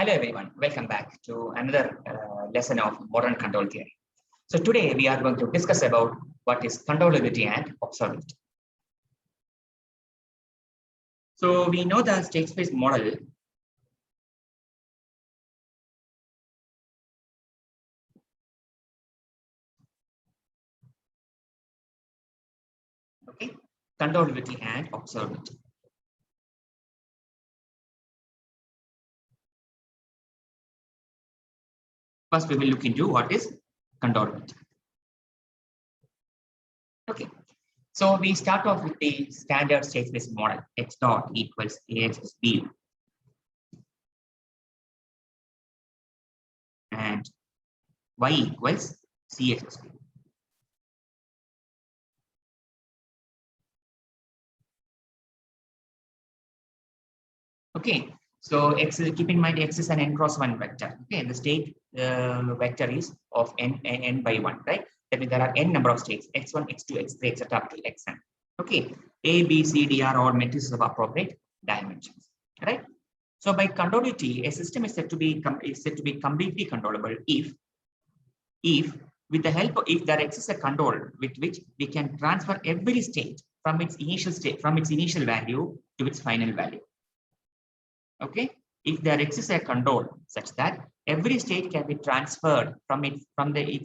Hello everyone, welcome back to another lesson of modern control theory. So today we are going to discuss about what is controllability and observability. So we know the state space model. Okay, controllability and observability. First, we will look into what is controllability. Okay, so we start off with the standard state space model. X dot equals AX plus B, and Y equals CX plus B. Okay, so X is, keep in mind X is an n cross 1 vector. Okay, the state vector is of n by 1, right? That means there are n number of states, x1, x2, x3, etc. up to xn. Okay, A, B, C, D are all matrices of appropriate dimensions, right? So by controllability, a system is said to be completely controllable if with the help of, if there exists a control with which we can transfer every state from its initial value to its final value. Okay, if there exists a control such that every state can be transferred from its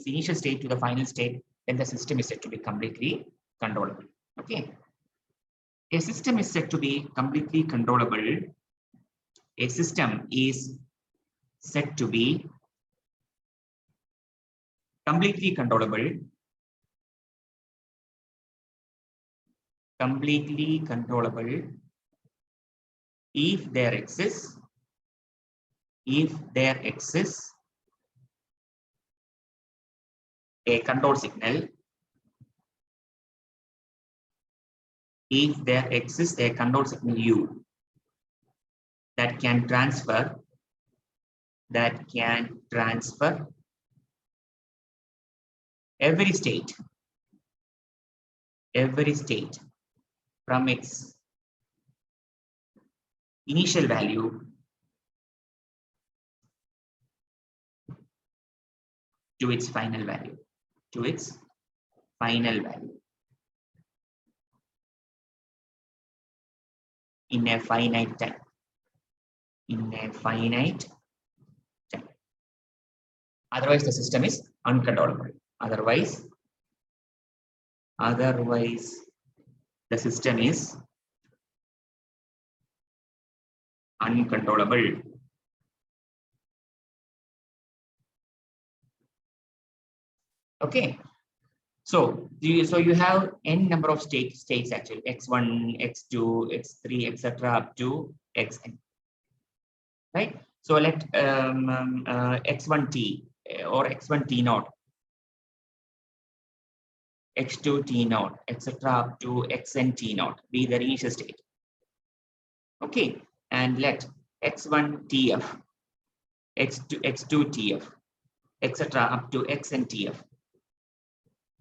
initial state to the final state, then the system is said to be completely controllable. Okay, a system is said to be completely controllable. A system is said to be completely controllable. If there exists a control signal, U that can transfer every state from its initial value to its final value, in a finite time. Otherwise, the system is uncontrollable. Otherwise, the system is uncontrollable. Okay, so you have n number of states actually, x1, x2, x3, etc. up to xn, right? So let x1t or x1t naught, x2 t naught, etc. up to xn t naught be the initial state. Okay, and let x1 tf, x2 tf, etc. up to xn tf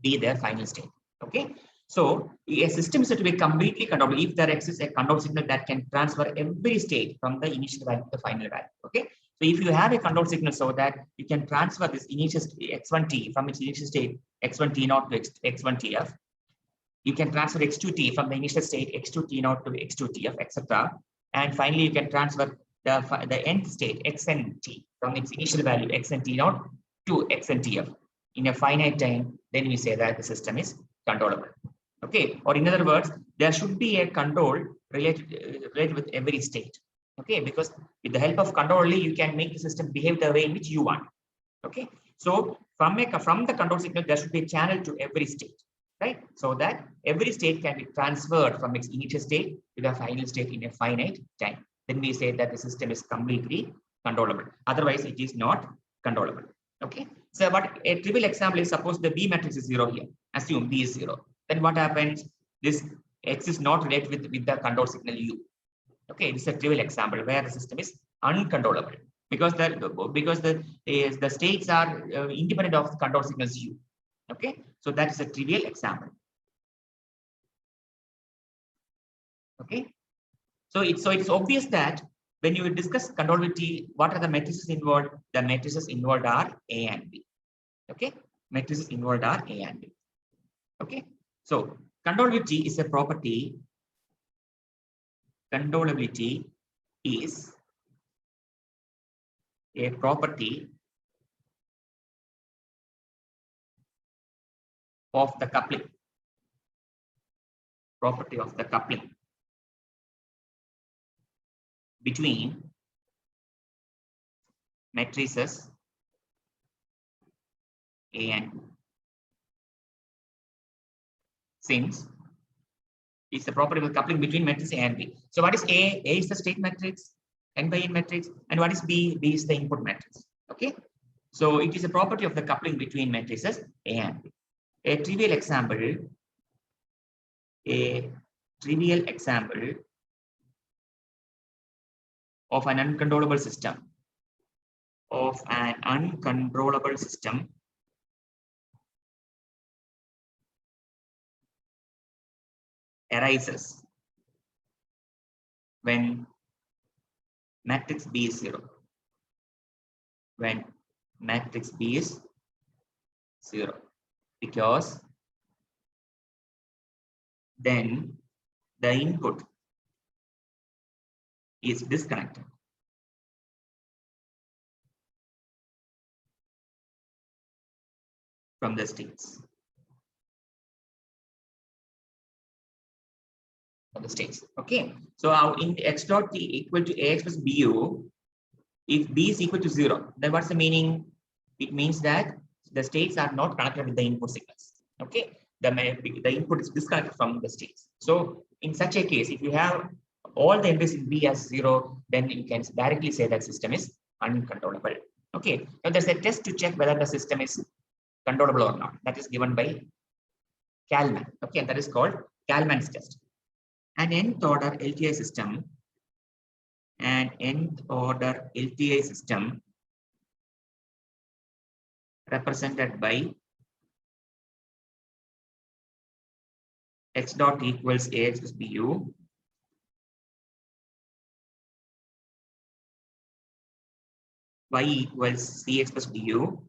be their final state. Okay, so a system is said to be completely controllable if there exists a control signal that can transfer every state from the initial value to the final value. Okay, so if you have a control signal so that you can transfer this initial x1t from its initial state x1t naught to x1tf, you can transfer x2t from the initial state x2t naught to x2tf, etc. And finally, you can transfer the nth state xnt from its initial value xnt naught to xntf in a finite time. Then we say that the system is controllable. Okay, or in other words, there should be a control related with every state. Okay, because with the help of control only you can make the system behave the way in which you want. Okay, so from the control signal there should be a channel to every state, right? So that every state can be transferred from its initial state to the final state in a finite time. Then we say that the system is completely controllable. Otherwise, it is not controllable. Okay, so but a trivial example is suppose the B matrix is 0 here. Assume B is 0. Then what happens? This X is not related with the control signal U. Okay, this is a trivial example where the system is uncontrollable because the states are independent of the control signals U. Okay, so that is a trivial example. Okay, so it's obvious that when you discuss controllability, what are the matrices involved? The matrices involved are A and B. Okay, matrices involved are A and B. Okay, so controllability is a property. Controllability is a property of the coupling. Property of the coupling between matrices A and B. Since it's the property of the coupling between matrix A and B. So what is A? A is the state matrix, n by n matrix, and what is B? B is the input matrix. Okay, so it is a property of the coupling between matrices A and B. A trivial example of an uncontrollable system arises when matrix B is 0. When matrix B is 0, because then the input is disconnected from the states. Okay, so now in x dot t equal to ax plus bu, if b is equal to 0, then what's the meaning? It means that the states are not connected with the input signals. Okay, the input is disconnected from the states. So in such a case, if you have all the entries in B as 0, then you can directly say that system is uncontrollable. Okay, now there's a test to check whether the system is controllable or not. That is given by Kalman. Okay, that is called Kalman's test. An nth order LTI system, represented by x dot equals ax plus bu, y equals cx plus du,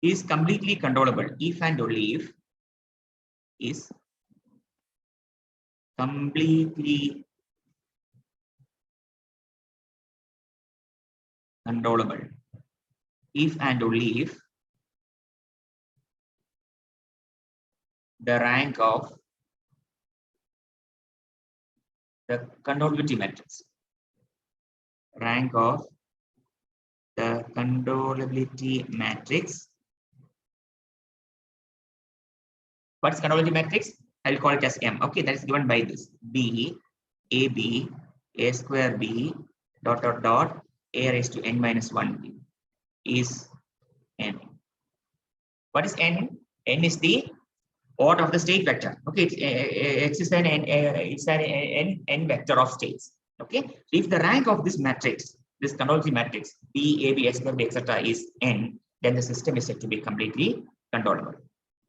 is completely controllable if and only if is completely controllable if and only if the rank of the controllability matrix, What's controllability matrix? I'll call it as M. Okay, that is given by this B, AB, A square B, dot dot dot, A raised to n minus 1 is N. What is N? N is the order of the state vector. Okay, it's an n vector of states. Okay, so if the rank of this matrix, this controllability matrix, B, A, B, X square B, etc., is N, then the system is said to be completely controllable.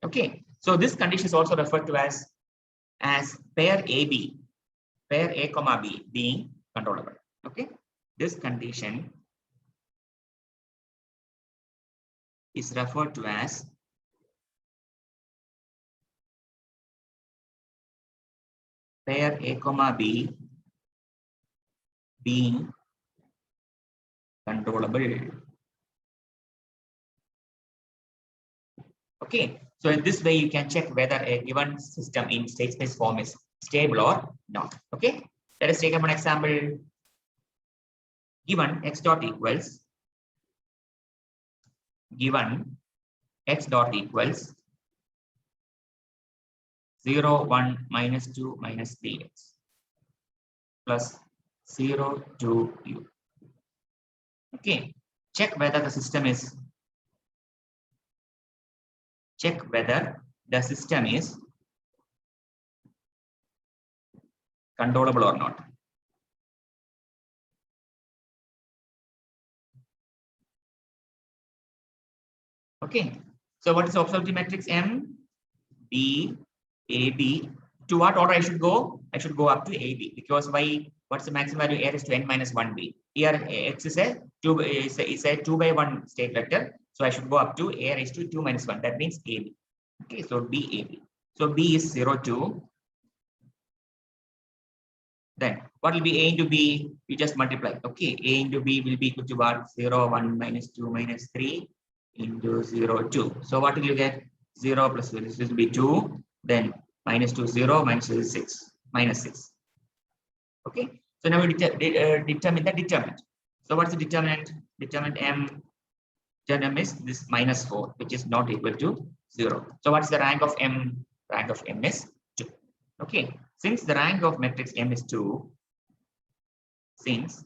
Okay, so this condition is also referred to as pair AB, pair A comma B being controllable. Okay, this condition is referred to as pair A comma B being controllable. Okay, so in this way you can check whether a given system in state space form is stable or not. Okay, let us take up an example. Given x dot equals 0, 1, minus 2, minus 3x plus 0, 2, u. Okay, check whether the system is controllable or not. Okay, so what is the observability matrix M? B, AB to what order I should go? I should go up to AB, because why? What's the maximum value? A raised to n minus 1b. Here x is a 2 by 1 state vector. So I should go up to a raised to 2 minus 1. That means AB. Okay, so BAB. So B is 0, 2. Then what will be A into B? You just multiply. Okay, A into B will be equal to what? 0, 1 minus 2 minus 3 into 0, 2. So what will you get? 0 plus 0. This will be 2. Then minus 2, 0, minus 2 is 6. Minus 6. Okay. So now we determine the determinant. So what's the determinant? Determinant M. Determinant is this minus 4, which is not equal to 0. So what's the rank of M? Rank of M is 2. Okay. Since the rank of matrix M is 2, since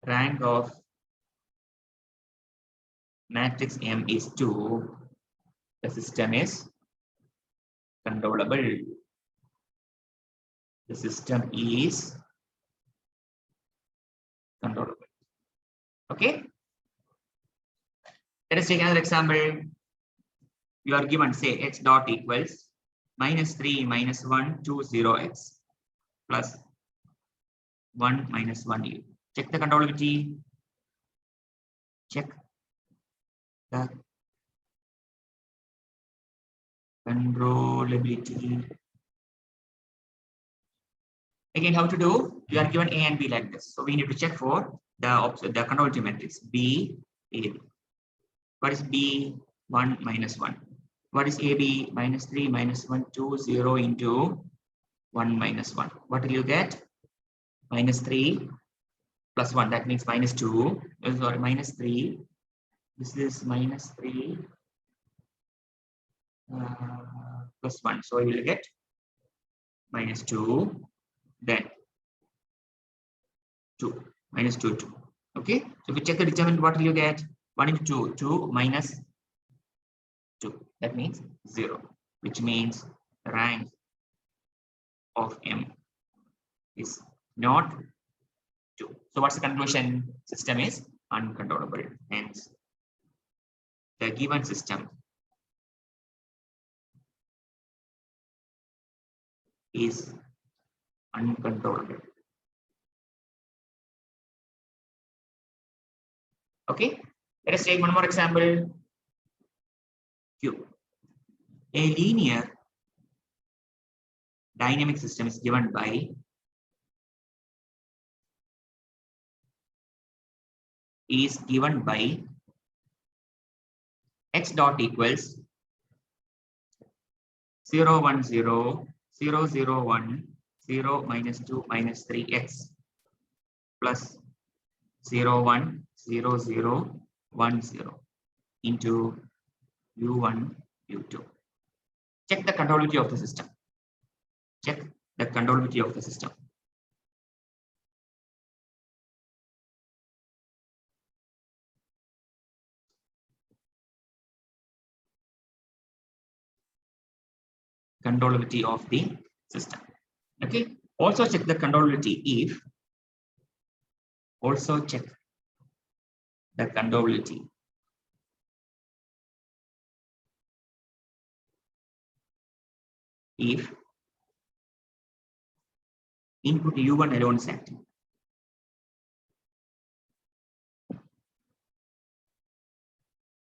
rank of matrix M is 2, the system is controllable. The system is controllable. Okay. Let us take another example. You are given, say, x dot equals minus 3 minus 1 2 0x plus 1 minus 1 u. Check the controllability. Check the controllability. Again, how to do? You are given A and B like this. So we need to check for the controllability matrix B, A. What is B? 1 minus 1. What is AB? Minus 3 minus 1 2 0 into 1 minus 1. What will you get? Minus 3 plus 1. That means minus 2. Sorry, minus 3. This is minus 3 plus 1. So you will get minus 2. Then 2. Minus 2, 2. Okay. So if you check the determinant, what will you get? 1 into 2. 2 minus 2. That means 0. Which means rank of M is not 2. So what's the conclusion? System is uncontrollable. Hence, the given system is uncontrollable. Okay. Let us take one more example. Q. A linear dynamic system is given by x dot equals 0 1 0 0 0 1 0 minus 2 minus 3x plus 0 1 0 0 1 0 into u1 u2. Check the controllability of the system. Check the controllability of the system. Controllability of the system. Okay. Also check the controllability if. Also check the controllability if input u1 alone is active.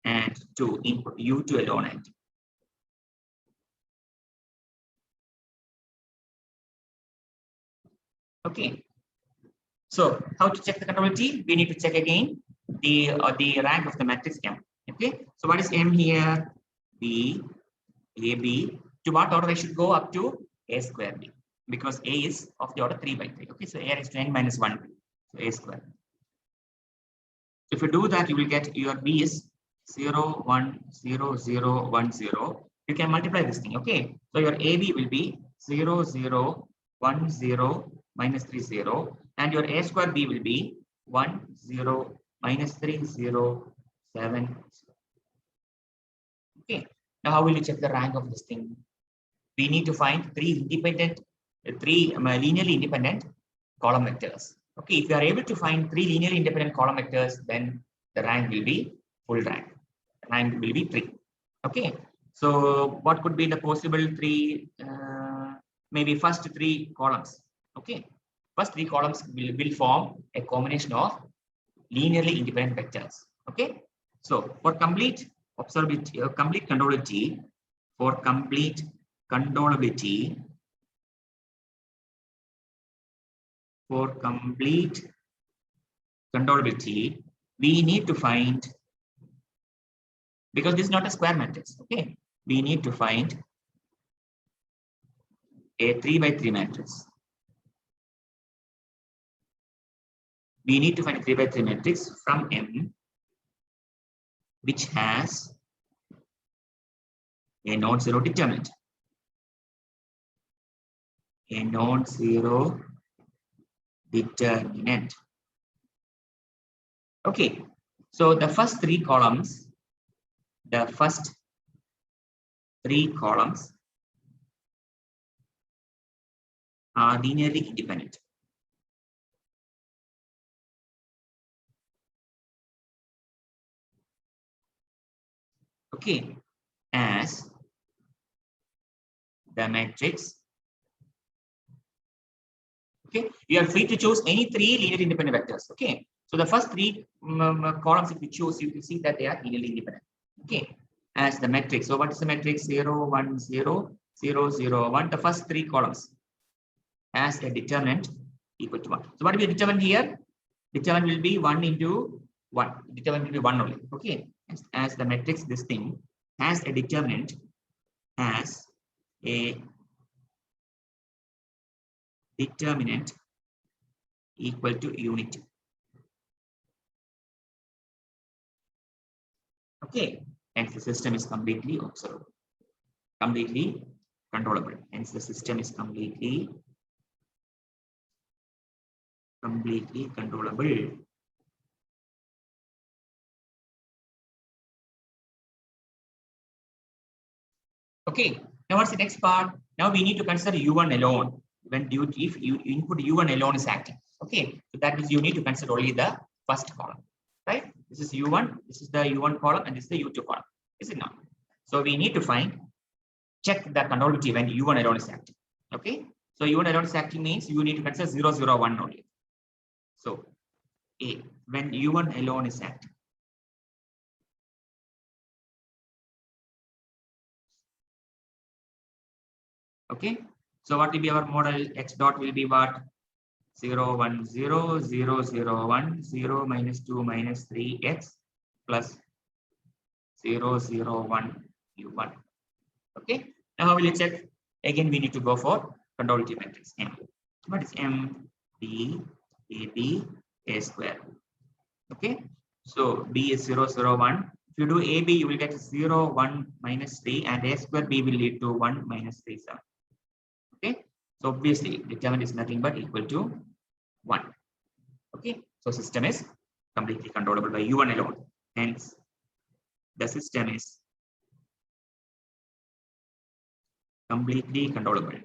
And 2 input u2 alone active. Okay. So how to check the controllability? We need to check again the rank of the matrix M. Okay. So what is M here? B, A, B. To what order I should go? Up to A square B, because A is of the order 3 by 3. Okay. So A is to n minus 1. So A square. If you do that, you will get your B is 0 1 0 0 1 0. You can multiply this thing. Okay. So your AB will be 0 0 1 0 minus 3 0, and your A square B will be 1 0 minus 3 0 7. Okay. Now how will you check the rank of this thing? We need to find three linearly independent column vectors. Okay. If you are able to find 3 linearly independent column vectors, then the rank will be full rank. Rank will be 3. Okay. So what could be the possible three, maybe first three columns? Okay, first three columns will form a combination of linearly independent vectors. Okay, so for complete observability, complete controllability, for complete controllability, we need to find, because this is not a square matrix. Okay, we need to find a 3 by 3 matrix. We need to find a 3 by 3 matrix from M which has a non-zero determinant. A non-zero determinant. Okay, so the first three columns are linearly independent. Okay, as the matrix. Okay, you are free to choose any three linearly independent vectors. Okay, so the first three columns, if you choose, you will see that they are linearly independent. Okay, as the matrix. So what is the matrix? 0, 1, 0, 0, 0, 1. The first three columns as a determinant equal to 1. So what will be determinant here? Determinant will be 1 into 1. Determinant will be 1 only. Okay, as the matrix, this thing has a determinant as a determinant equal to unity. Okay, hence the system is completely observable, completely controllable. Hence the system is completely controllable. Okay, now what's the next part? Now we need to consider U1 alone. When if you input U1 alone is active. Okay, so that means you need to consider only the first column, right? This is U1, this is the U1 column, and this is the U2 column. Is it not? So we need to check the controllability when U1 alone is active. Okay, so U1 alone is active means you need to consider 0, 0, 1 only. So when U1 alone is active. Okay, so what will be our model? X dot will be what? 0, 1, 0, 0, 0, 1, 0, minus 2, minus 3x plus 0, 0, 1, U1. Okay, now how will you check? Again, we need to go for controllability matrix M. What is M? B, A, B, A square. Okay, so B is 0, 0, 1. If you do AB, you will get 0, 1, minus 3, and A square B will lead to 1, minus 3, 7. Okay, so obviously determinant is nothing but equal to 1. Okay, so system is completely controllable by U1 alone. Hence, the system is completely controllable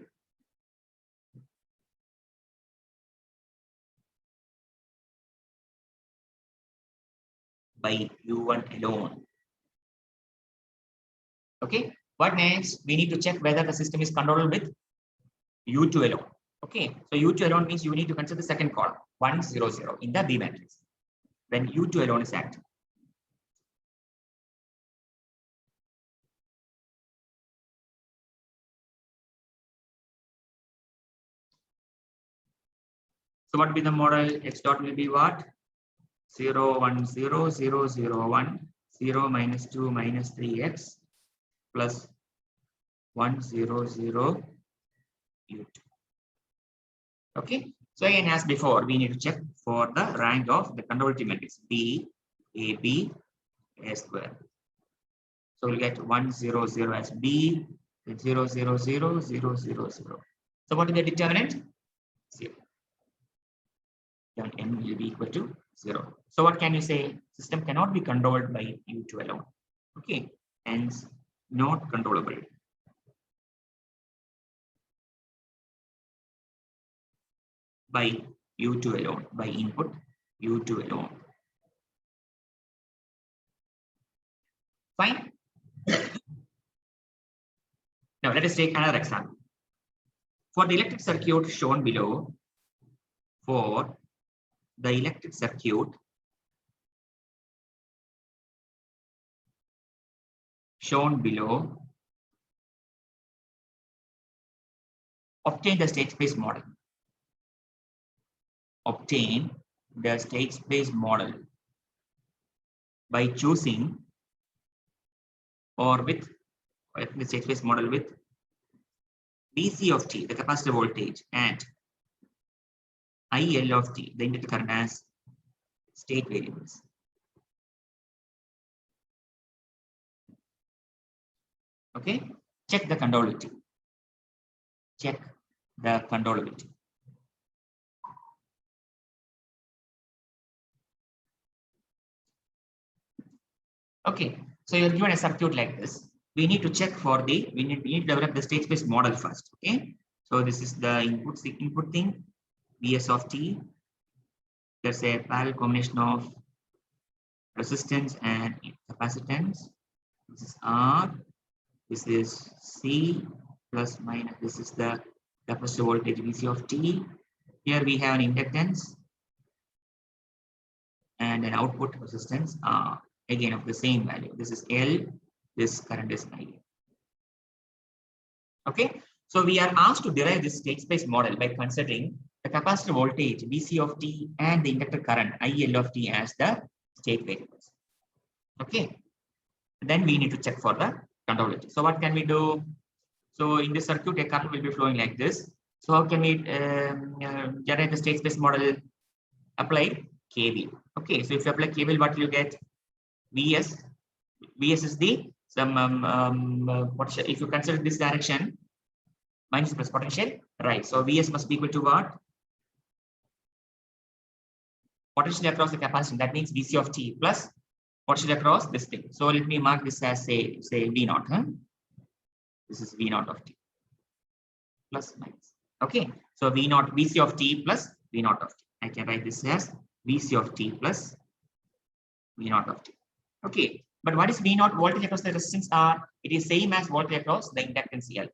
by U1 alone. Okay, what next? We need to check whether the system is controllable with U2 alone. Okay, so U2 alone means you need to consider the second column 1, 0, 0 in the B matrix when U2 alone is active. So what will be the model? X dot will be what? 0, 1, 0, 0, 0, 1, 0, minus 2, minus 3x plus 1, 0, 0, U2. Okay, so again, as before, we need to check for the rank of the controllability matrix B, A, B, A square. So we'll get 1, 0, 0 as B, 0, 0, 0, 0, 0, 0. So what is the determinant? 0. Then M will be equal to 0. So what can you say? System cannot be controlled by U2 alone. Okay, hence not controllable by U2 alone, by input U2 alone. Fine. Now let us take another example. For the electric circuit shown below, for the electric circuit shown below, obtain the state space model. Obtain the state space model by choosing or with the state space model with Vc of t, the capacitor voltage, and IL of t, the inductor current, as state variables. Okay, check the controllability. Check the controllability. Okay, so you're given a circuit like this. We need to check for the, we need to develop the state space model first. Okay, so this is the input thing, Vs of t. There's a parallel combination of resistance and capacitance. This is R, this is C plus minus, this is the capacitor voltage Vc of t. Here we have an inductance and an output resistance R, again of the same value. This is L, this current is I. Okay, so we are asked to derive this state space model by considering the capacitor voltage Vc of t and the inductor current IL of t as the state variables. Okay, then we need to check for the controllability. So what can we do? So in this circuit, a current will be flowing like this. So how can we generate the state space model? Apply KVL. Okay, so if you apply KVL, what will you get? Vs is the potential. If you consider this direction, minus plus potential, right? So Vs must be equal to what? Potential across the capacitance. That means Vc of t plus potential across this thing. So let me mark this as say V naught. Huh? This is V naught of t plus minus. Okay, so V naught Vc of t plus V naught of t. I can write this as Vc of t plus V naught of t. Okay, but what is V naught? Voltage across the resistance R. It is same as voltage across the inductance L.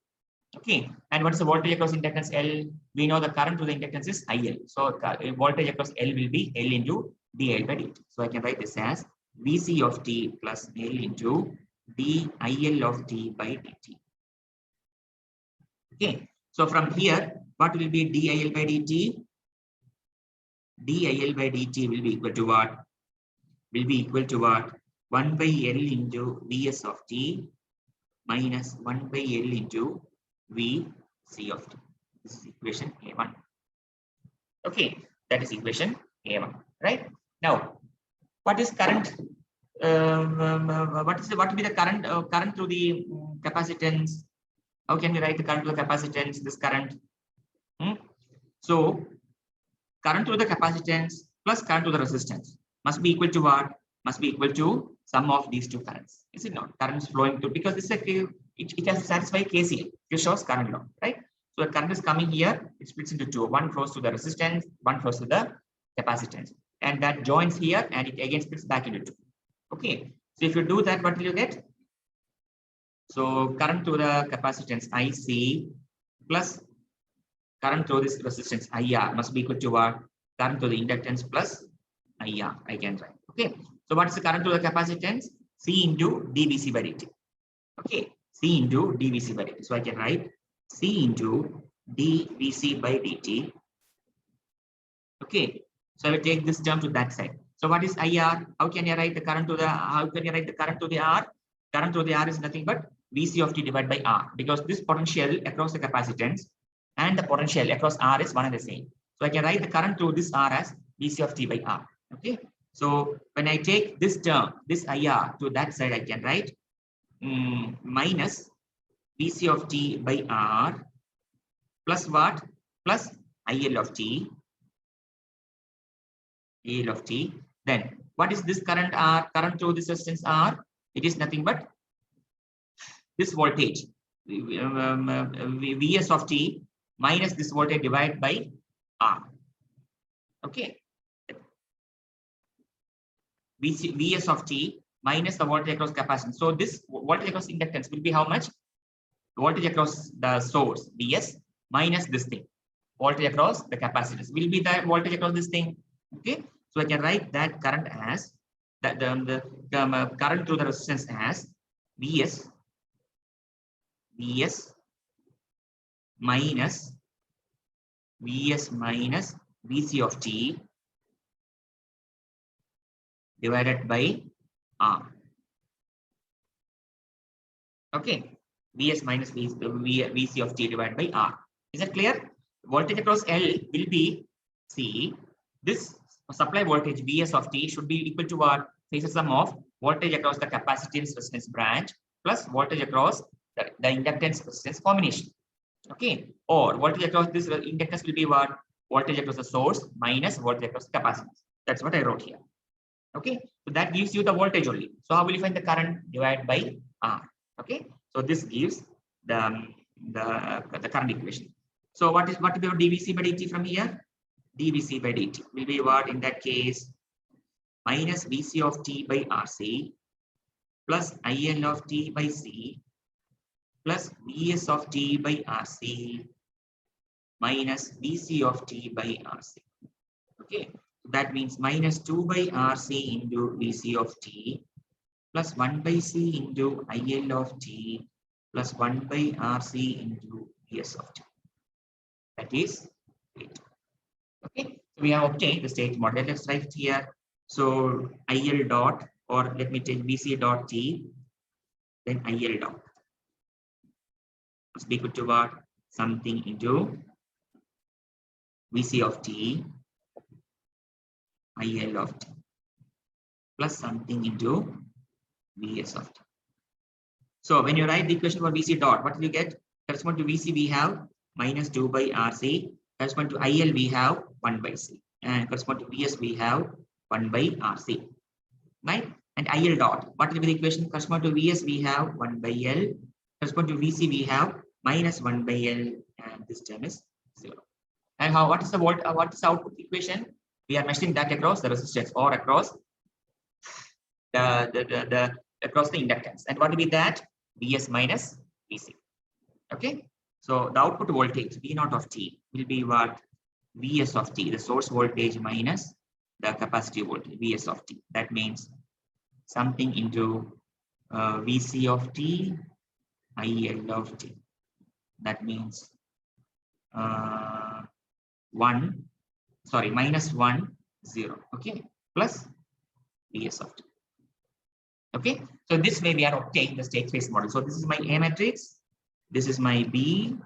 Okay, and what is the voltage across inductance L? We know the current to the inductance is IL. So voltage across L will be L into dIL by dt. So I can write this as Vc of t plus L into dIL of t by dt. Okay, so from here, what will be dIL by dt? dIL by dt will be equal to what? Will be equal to what? 1 by L into Vs of t minus 1 by L into Vc of t. This is equation A1. Okay, that is equation A1, right? Now, what is current? What will be the current? Current through the capacitance. How can we write the current to the capacitance? This current. So, current through the capacitance plus current to the resistance must be equal to what? Must be equal to sum of these two currents. Is it not? Currents flowing to, because this is it has to satisfy KCL. Kirchhoff's current law, right? So the current is coming here. It splits into two. One flows to the resistance, one flows to the capacitance, and that joins here, and it again splits back into two. Okay. So if you do that, what will you get? So current to the capacitance IC plus current through this resistance IR must be equal to what? Current to the inductance plus IR. I can write. Okay. So what is the current to the capacitance? C into dVc by dt. Okay. C into dVc by dt. So I can write C into dVc by dt. Okay. So I will take this term to that side. So what is IR? How can you write the current to the? How can you write the current to the R? Current to the R is nothing but Vc of t divided by R, because this potential across the capacitance and the potential across R is one and the same. So I can write the current through this R as Vc of t by R. Okay. So when I take this term, this IR to that side, I can write minus Vc of t by R plus what? Plus IL of t. IL of t. Then what is this current R? Current through this resistance R? It is nothing but this voltage Vs of t minus this voltage divided by R. Okay. Vs of t minus the voltage across capacitance. So this voltage across inductance will be how much? voltage across the source Vs minus this thing, voltage across the capacitors will be the voltage across this thing. Okay, so I can write that current as that the current through the resistance as Vs minus Vc of t divided by R. Okay, Vs minus Vc of t divided by R. Is that clear? Voltage across L will be, see, this supply voltage Vs of t should be equal to our phasor sum of voltage across the capacitance resistance branch plus voltage across the inductance resistance combination. Okay, or voltage across this inductance will be what? Voltage across the source minus voltage across the capacitance. That's what I wrote here. Okay, so that gives you the voltage only. So how will you find the current? Divided by R. Okay, so this gives the current equation. So what is your dVc by dt from here? dVc by dt will be what in that case? Minus Vc of t by Rc plus IL of t by C plus Vs of t by Rc minus Vc of t by Rc. Okay, that means minus 2 by Rc into Vc of t plus 1 by C into IL of t plus 1 by Rc into Vs of t. That is 8. Okay, so we have obtained the state model. Let's write it here. So IL dot, or let me take Vc dot t, then IL dot must be equal to what? Something into Vc of t, IL of t, plus something into Vs of t. So when you write the equation for Vc dot, what do you get? Correspond to Vc, we have minus 2 by Rc. Correspond to IL, we have 1 by C. And correspond to Vs, we have 1 by Rc. Right? And IL dot, what will be the equation? Correspond to Vs, we have 1 by L. Correspond to Vc, we have minus 1 by L. And this term is 0. And what is the output equation? We are measuring that across the resistance or across across the inductance. And what will be that? Vs minus Vc. Okay. So the output voltage V naught of t will be what? Vs of t, the source voltage minus the capacitive voltage Vs of t. That means something into Vc of t, IL of t. That means minus 1, 0. Okay, plus Vs of t. Okay, so this way we are obtaining the state space model. So this is my A matrix, this is my B,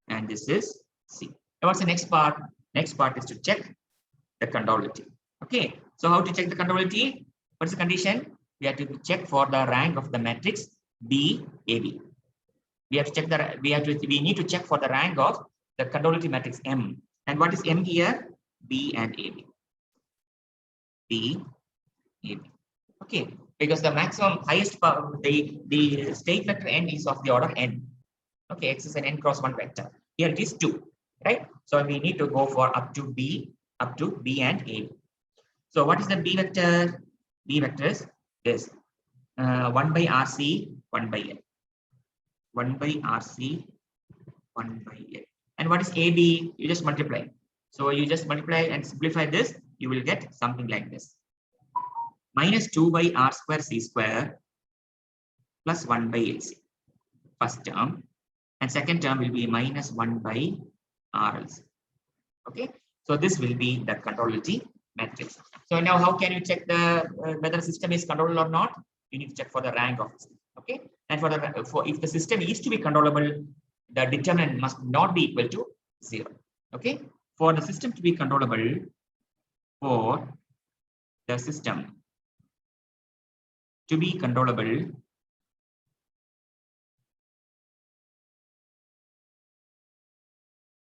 and this is C. Now what's the next part? Next part is to check the conductivity. Okay, so how to check the conductivity? What's the condition? We have to check for the rank of the matrix B, AB. We have to check we need to check for the rank of the conductivity matrix M. And what is M here? B and AB. B, AB. Okay, because the maximum highest power, the state vector n is of the order n. Okay, X is an n cross 1 vector. Here it is 2, right? So we need to go for up to B and A. So what is the B vector? B vector is 1 by Rc, 1 by L. 1 by Rc, 1 by L. And what is AB? You just multiply. So you just multiply and simplify this, you will get something like this. Minus 2 by R square C square plus 1 by LC. First term. And second term will be minus 1 by RLC. Okay. So this will be the controllability matrix. So now how can you check the whether the system is controllable or not? You need to check for the rank of it. Okay. And for if the system is to be controllable, the determinant must not be equal to 0. Okay. For the system to be controllable,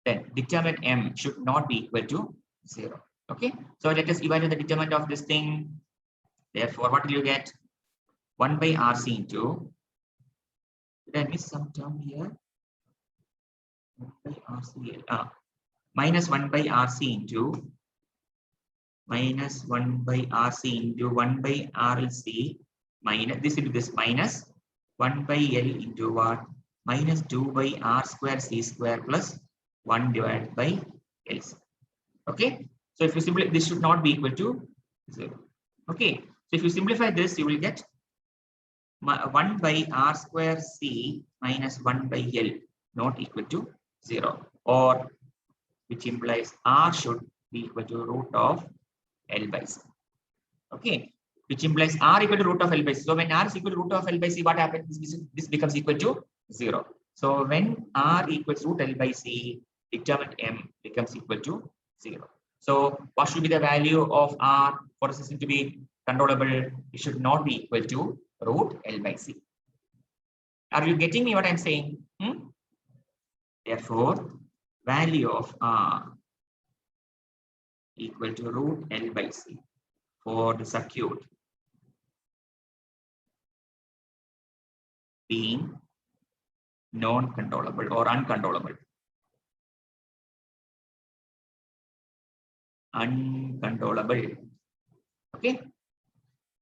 then determinant M should not be equal to 0. Okay, so let us evaluate the determinant of this thing. Therefore, what will you get? 1 by Rc into, did I miss some term here? 1 by Rc, minus 1 by Rc into minus 1 by Rc into 1 by RLC minus this into this minus 1 by L into what? minus 2 by r square c square plus 1 divided by LC. Okay, so if you simplify, this should not be equal to 0. Okay, so if you simplify this, you will get 1 by r square c minus 1 by L not equal to 0, or which implies r should be equal to root of L by c. Okay, which implies r equal to root of L by c. So when r is equal to root of L by c, what happens? This becomes equal to 0. So when r equals root L by c, determinant m becomes equal to 0. So what should be the value of r for a system to be controllable? It should not be equal to root L by c. Are you getting me what I'm saying? Therefore, value of r equal to root L by c for the circuit being non-controllable or uncontrollable. Uncontrollable. Okay.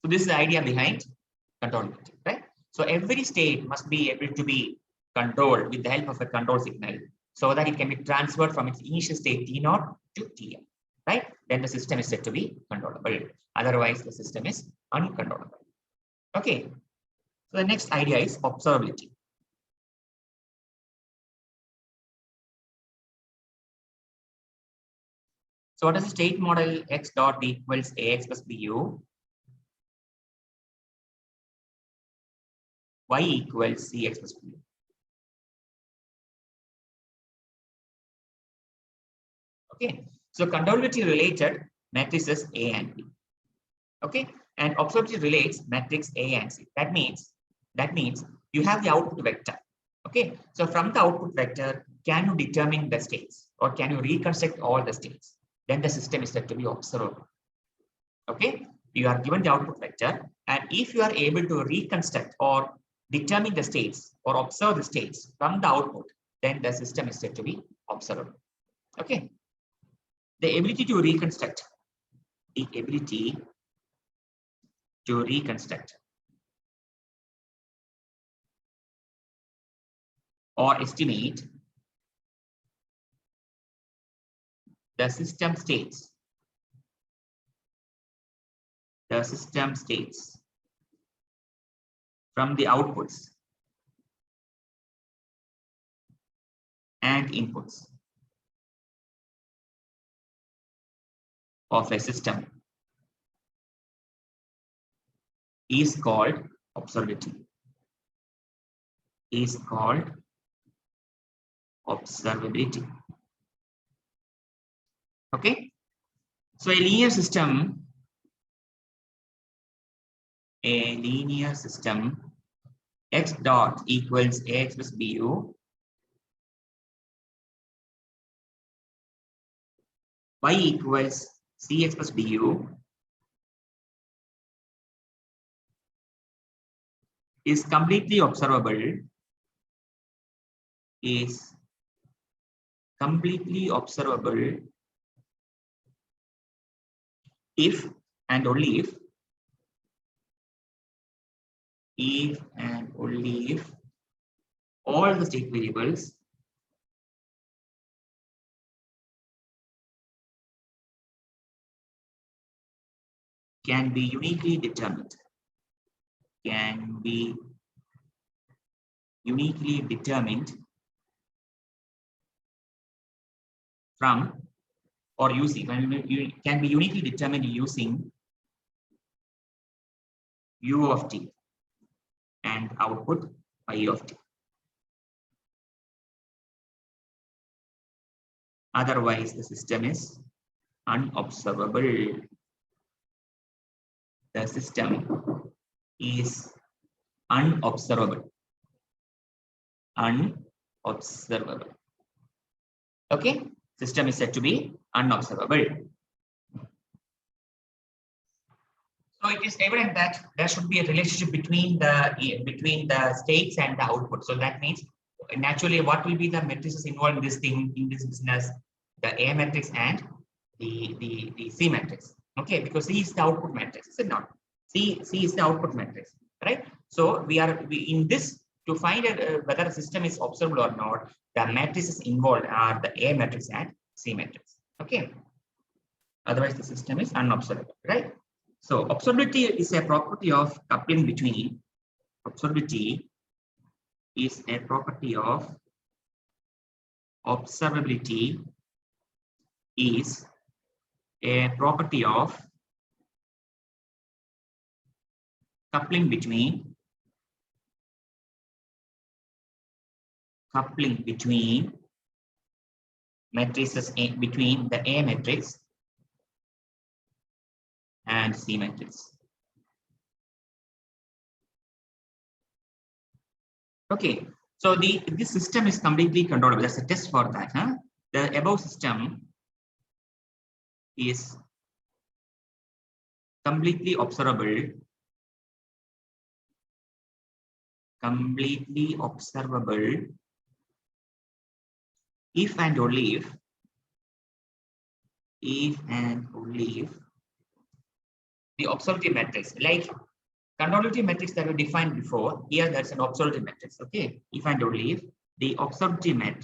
So this is the idea behind controllability, right? So every state must be able to be controlled with the help of a control signal so that it can be transferred from its initial state T0 to Tm, right? Then the system is said to be controllable. Otherwise, the system is uncontrollable. Okay. So the next idea is observability. So what is the state model? X dot equals AX plus BU. Y equals CX plus BU. Okay. So controllability related matrices A and B. Okay. And observability relates matrix A and C. That means you have the output vector. Okay. So from the output vector, can you determine the states or can you reconstruct all the states? Then the system is said to be observable. Okay, you are given the output vector, and if you are able to reconstruct or determine the states or observe the states from the output, then the system is said to be observable. Okay, the ability to reconstruct, or estimate the system states from the outputs and inputs of a system is called observability. Okay, so a linear system X dot equals AX plus BU, Y equals CX plus BU is completely observable, if and only if all the state variables can be uniquely determined. From or using, can be uniquely determined using U of t and output Y of t. Otherwise, the system is unobservable. The system is unobservable. Okay, system is said to be unobservable. So it is evident that there should be a relationship between the states and the output. So that means naturally, what will be the matrices involved in this thing, in this business? The A matrix and the C matrix. Okay, because C is the output matrix, is it not? C is the output matrix, right? So in this To find whether a system is observable or not, the matrices involved are the A matrix and C matrix. Okay. Otherwise, the system is unobservable, right? So observability is a property of coupling between. Observability is a property of observability is a property of coupling between matrices between the A matrix and C matrix. Okay, so this system is completely controllable. That's a test for that. Huh? The above system is completely observable. Completely observable if and only if the observability matrix, like controllability matrix that we defined before, here that's an observability matrix. Okay, if and only if the observability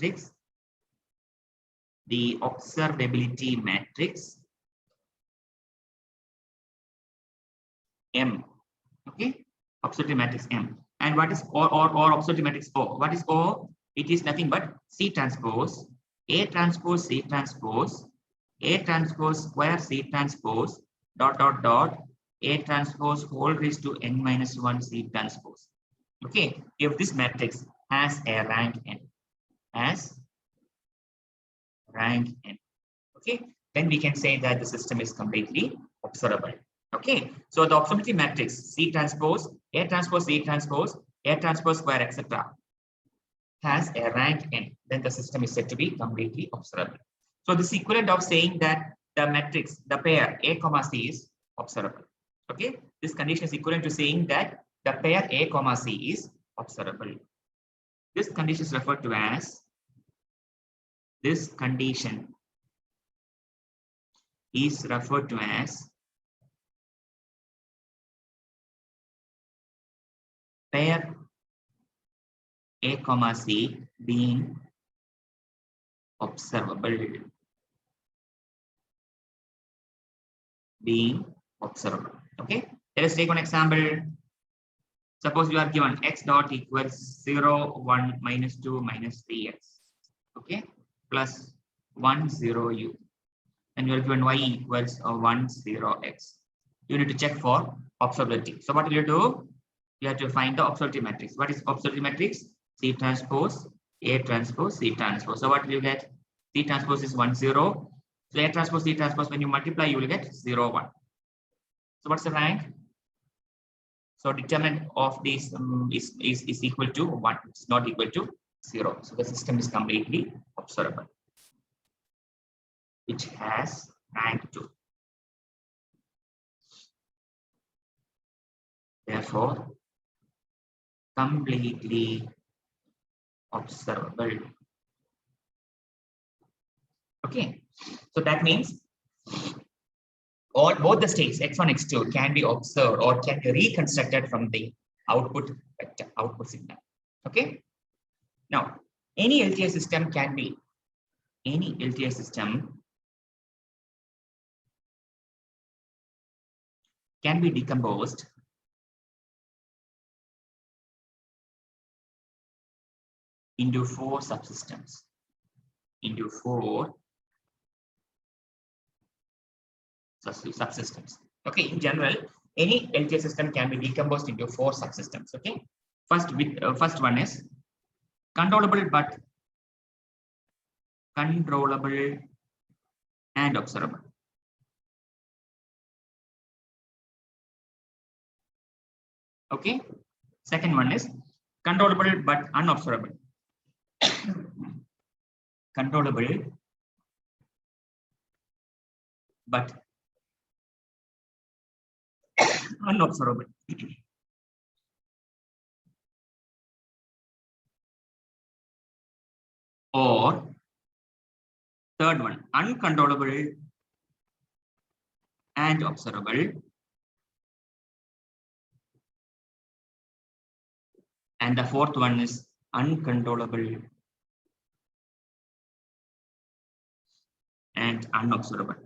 matrix M, okay, observability matrix M. And what is or observability matrix O? What is O? It is nothing but C transpose, A transpose, C transpose, A transpose square C transpose dot A transpose whole raised to n minus 1 C transpose. Okay, if this matrix has a rank n, okay, then we can say that the system is completely observable. Okay, so the observability matrix C transpose, A transpose, C transpose, A transpose square, etc. has a rank n, then the system is said to be completely observable. So this is equivalent of saying that the matrix, the pair A comma C is observable. Okay, this condition is equivalent to saying that the pair A comma C is observable. This condition is referred to as pair A comma C being observable. Okay, let us take one example. Suppose you are given x dot equals 0, 1, minus 2, minus 3x. Okay, plus 1, 0 u. And you are given y equals 1, 0 x. You need to check for observability. So what will you do? You have to find the observability matrix. What is observability matrix? C transpose, A transpose, C transpose. So what will you get? C transpose is 1, 0. So A transpose, C transpose, when you multiply, you will get 0, 1. So what's the rank? So determinant of this is equal to 1. It's not equal to 0. So the system is completely observable. It has rank 2. Therefore, completely observable. Okay, so that means both the states x1, x2 can be observed or can be reconstructed from the output vector, output signal. Okay, now any LTI system can be decomposed into 4 subsystems. Subsystems. Okay, in general, any LTI system can be decomposed into 4 subsystems. Okay, first one is controllable and observable. Okay, second one is controllable but unobservable. Controllable but unobservable. Or third one, uncontrollable and observable, And the fourth one is uncontrollable and unobservable.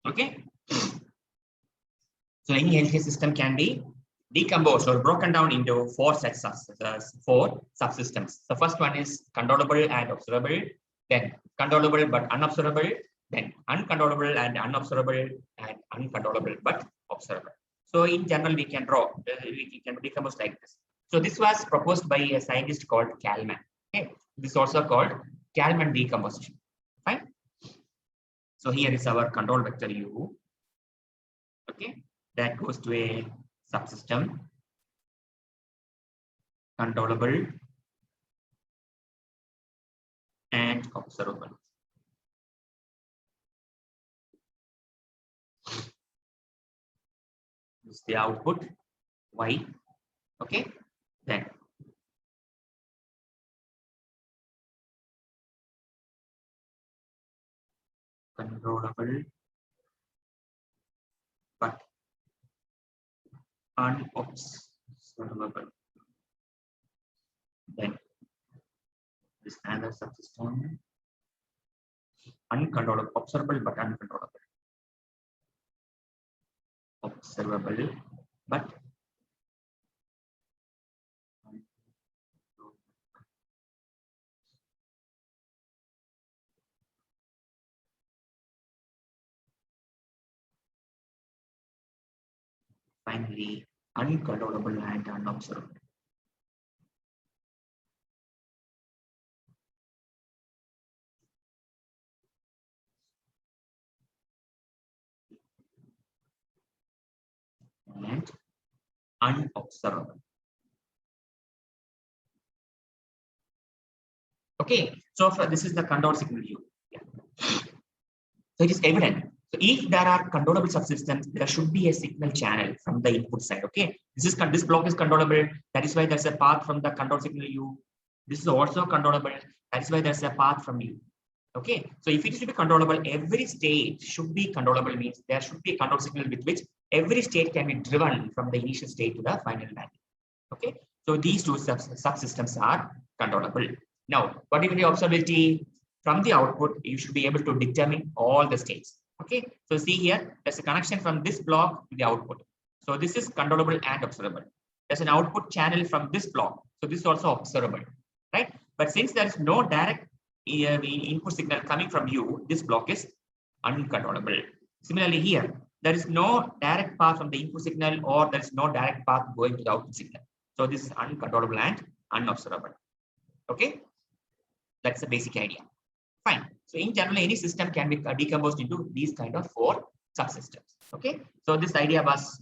Okay. So any healthcare system can be decomposed or broken down into four subsystems. The first one is controllable and observable, then controllable but unobservable, then uncontrollable and unobservable, and uncontrollable but observable. So in general, we can draw, we can decompose like this. So this was proposed by a scientist called Kalman. Okay, this is also called Kalman decomposition. Fine. So here is our control vector U. Okay, that goes to a subsystem, controllable and observable. This is the output Y. Okay, then controllable but unobservable. Then this another subsystem, uncontrollable, observable but uncontrollable. Observable but finally uncontrollable and unobservable. And unobservable. Okay, so this is the control signal U. Yeah. So it is evident. So if there are controllable subsystems, there should be a signal channel from the input side. Okay, this block is controllable. That is why there's a path from the control signal U. This is also controllable. That's why there's a path from U. Okay, so if it is to be controllable, every state should be controllable. Means there should be a control signal with which every state can be driven from the initial state to the final value. Okay, so these two subsystems are controllable. Now, what is the observability? From the output, you should be able to determine all the states. Okay, so see here, there's a connection from this block to the output. So this is controllable and observable. There's an output channel from this block. So this is also observable, right? But since there is no direct input signal coming from you, this block is uncontrollable. Similarly here, there is no direct path from the input signal or there is no direct path going to the output signal. So this is uncontrollable and unobservable. Okay, that's the basic idea. Fine. So in general, any system can be decomposed into these kind of four subsystems. Okay. So this idea was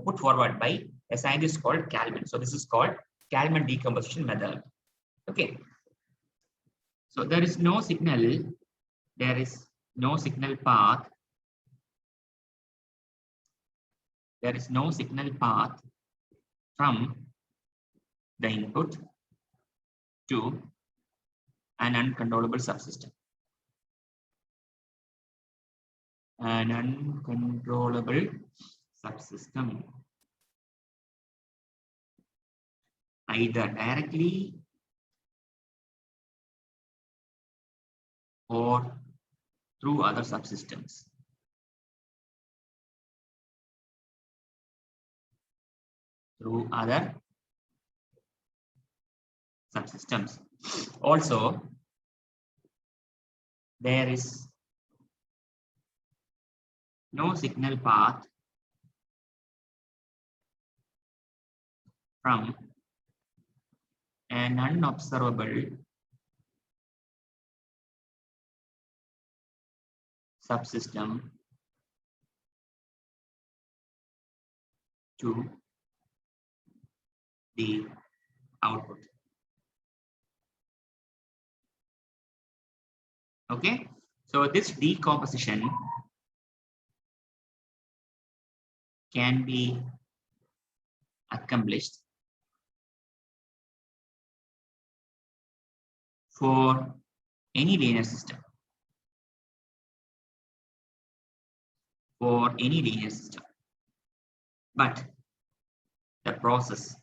put forward by a scientist called Kalman. So this is called Kalman decomposition method. Okay. So there is no signal. There is no signal path. There is no signal path from the input to an uncontrollable subsystem. An uncontrollable subsystem, either directly or through other subsystems. Through other subsystems. Also, there is no signal path from an unobservable subsystem to the output. Okay, so this decomposition can be accomplished for any linear system. for any linear system. But the process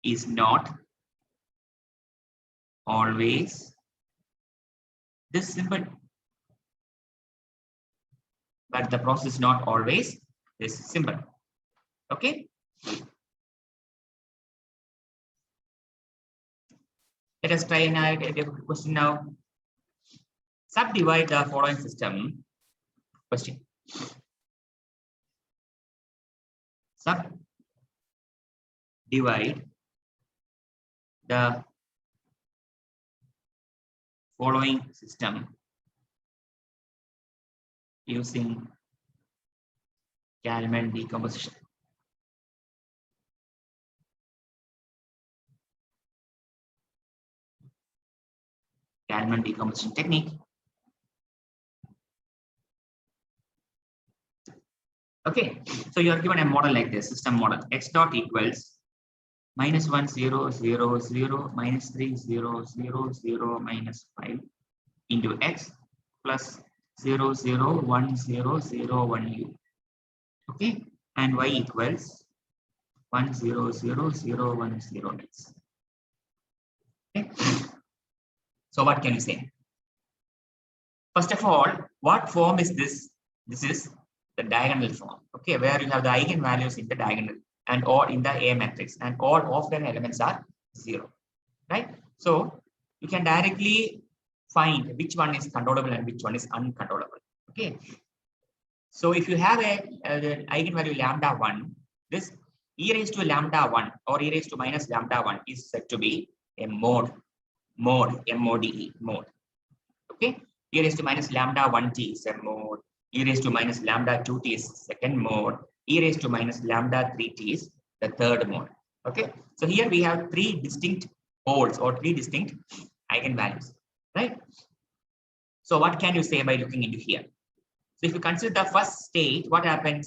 is not always this simple. But the process is not always this simple. Okay. Let us try a question now. Subdivide the following system. Question. Subdivide the following system using Kalman decomposition. Kalman decomposition technique. Okay, so you are given a model like this, system model. X dot equals -1 0 0 0 -3 0 0 0 -5 into x plus 0 0 1 0 0 1 u. Okay, and y equals 1 0 0 0 1 0 x. Okay, so what can you say? First of all, what form is this? This is the diagonal form. Okay, where you have the eigenvalues in the diagonal and all in the A matrix, and all of the elements are 0. Right? So you can directly find which one is controllable and which one is uncontrollable. Okay. So if you have a eigenvalue lambda 1, this e raised to lambda 1 or e raised to minus lambda 1 is said to be a mode, M-O-D-E, mode. Okay. E raised to minus lambda 1t is a mode. E raised to minus lambda 2t is second mode. E raised to minus lambda 3t is the third mode. Okay. So here we have 3 distinct poles or 3 distinct eigenvalues, right? So what can you say by looking into here? So if you consider the first state, what happens?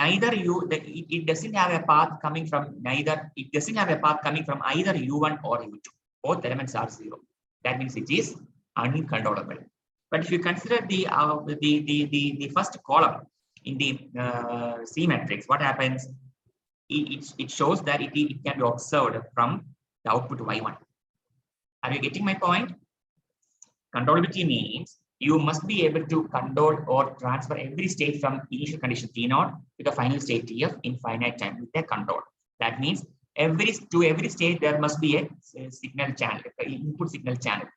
Neither it doesn't have a path coming from either u1 or u2. Both elements are 0. That means it is uncontrollable. But if you consider the first column in the C matrix, what happens? It shows that it can be observed from the output y1. Are you getting my point? Controllability means you must be able to control or transfer every state from initial condition T0 to the final state Tf in finite time with a control. That means every state there must be a signal channel, input signal channel,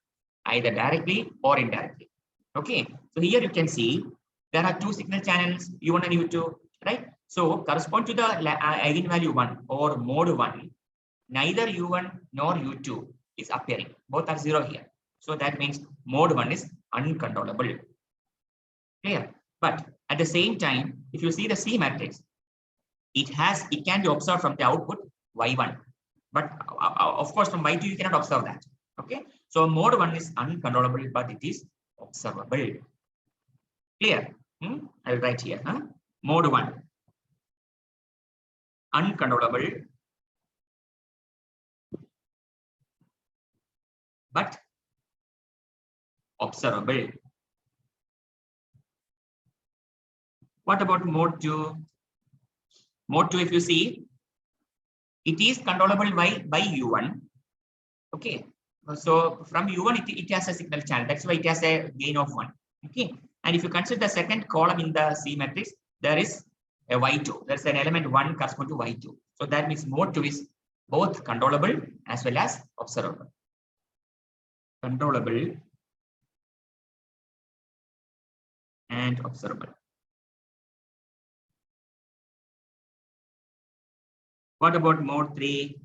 either directly or indirectly. Okay, so here you can see there are 2 signal channels, U1 and U2, right? So correspond to the eigenvalue 1 or mode 1, neither U1 nor U2 is appearing. Both are 0 here. So that means mode 1 is uncontrollable. Clear? But at the same time, if you see the C matrix, it can be observed from the output y1. But of course, from y2 you cannot observe that. Okay. So mode 1 is uncontrollable, but it is observable. Clear? I will write here. Mode 1 uncontrollable, but observable. What about mode 2? Mode 2, if you see, it is controllable by U1. Okay. So from U1, it has a signal channel. That's why it has a gain of 1. Okay. And if you consider the second column in the C matrix, there is a y2. There's an element 1 corresponding to y2. So that means mode 2 is both controllable as well as observable. Controllable and observable. What about mode 3?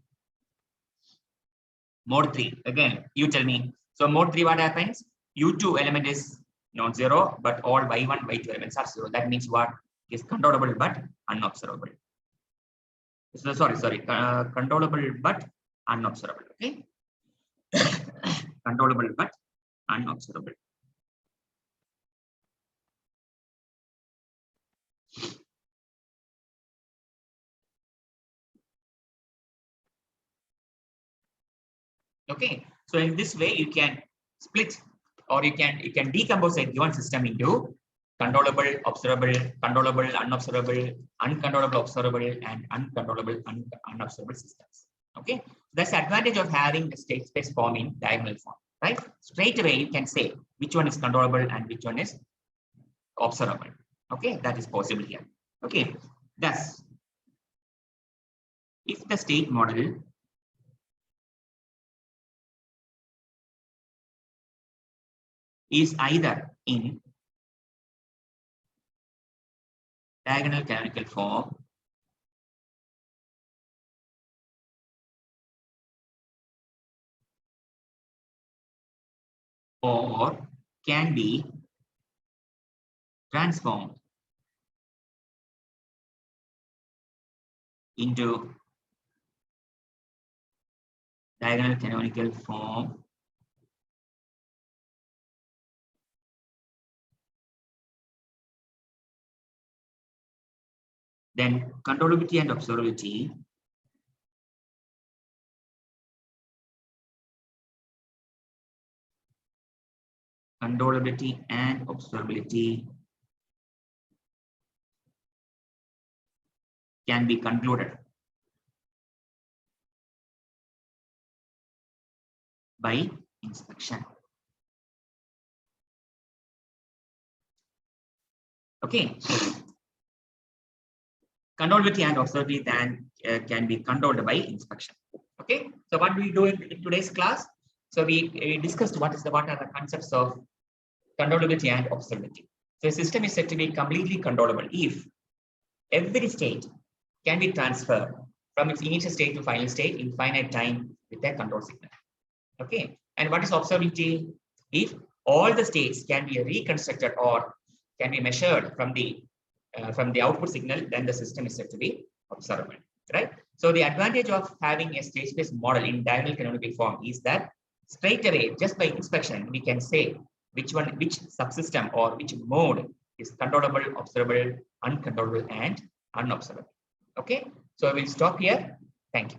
Mode 3, again, you tell me. So mode 3, what happens? U2 element is non-zero, but all y1, y2 elements are 0. That means what is controllable but unobservable. So, sorry, controllable but unobservable. Okay. Controllable but unobservable. Okay, so in this way you can split or you can decompose a given system into controllable, observable, controllable, unobservable, uncontrollable, observable, and uncontrollable, unobservable systems. Okay, that's the advantage of having the state space form in diagonal form, right? Straight away you can say which one is controllable and which one is observable. Okay, that is possible here. Okay, thus, if the state model is either in diagonal canonical form or can be transformed into diagonal canonical form then controllability and observability can be concluded by inspection. Okay, controllability and observability then can be controlled by inspection. Okay, so what we do in today's class? So we discussed what are the concepts of controllability and observability. So a system is said to be completely controllable if every state can be transferred from its initial state to final state in finite time with a control signal. Okay, and what is observability? If all the states can be reconstructed or can be measured from the output signal, then the system is said to be observable, right? So the advantage of having a state space model in diagonal canonical form is that straight away, just by inspection, we can say which subsystem or which mode is controllable, observable, uncontrollable, and unobservable. Okay, so we'll stop here. Thank you.